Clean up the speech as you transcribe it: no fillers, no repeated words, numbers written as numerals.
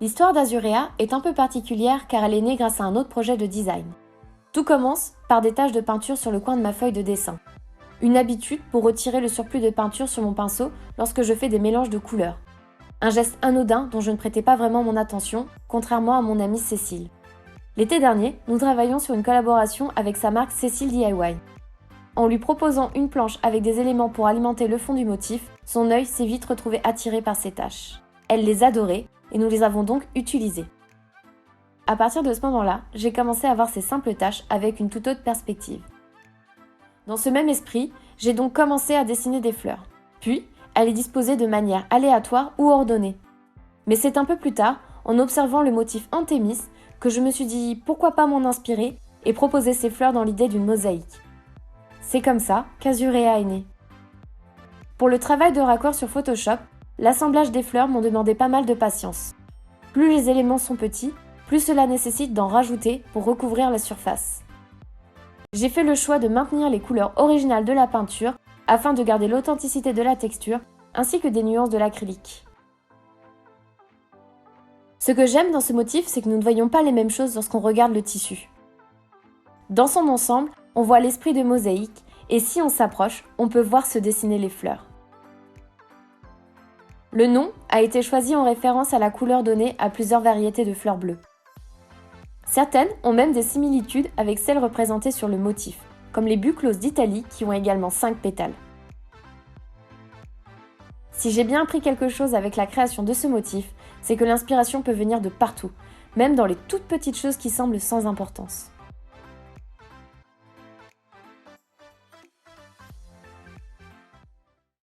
L'histoire d'Azurea est un peu particulière car elle est née grâce à un autre projet de design. Tout commence par des taches de peinture sur le coin de ma feuille de dessin. Une habitude pour retirer le surplus de peinture sur mon pinceau lorsque je fais des mélanges de couleurs. Un geste anodin dont je ne prêtais pas vraiment mon attention, contrairement à mon amie Cécile. L'été dernier, nous travaillions sur une collaboration avec sa marque Cécile DIY. En lui proposant une planche avec des éléments pour alimenter le fond du motif, son œil s'est vite retrouvé attiré par ces taches. Elle les adorait et nous les avons donc utilisées. À partir de ce moment-là, j'ai commencé à voir ces simples taches avec une toute autre perspective. Dans ce même esprit, j'ai donc commencé à dessiner des fleurs. Puis, à les disposer de manière aléatoire ou ordonnée. Mais c'est un peu plus tard, en observant le motif Anthémis, que je me suis dit pourquoi pas m'en inspirer et proposer ces fleurs dans l'idée d'une mosaïque. C'est comme ça qu'Azurea est née. Pour le travail de raccord sur Photoshop, l'assemblage des fleurs m'ont demandé pas mal de patience. Plus les éléments sont petits, plus cela nécessite d'en rajouter pour recouvrir la surface. J'ai fait le choix de maintenir les couleurs originales de la peinture afin de garder l'authenticité de la texture ainsi que des nuances de l'acrylique. Ce que j'aime dans ce motif, c'est que nous ne voyons pas les mêmes choses lorsqu'on regarde le tissu. Dans son ensemble, on voit l'esprit de mosaïque et si on s'approche, on peut voir se dessiner les fleurs. Le nom a été choisi en référence à la couleur donnée à plusieurs variétés de fleurs bleues. Certaines ont même des similitudes avec celles représentées sur le motif, comme les bucloses d'Italie qui ont également 5 pétales. Si j'ai bien appris quelque chose avec la création de ce motif, c'est que l'inspiration peut venir de partout, même dans les toutes petites choses qui semblent sans importance.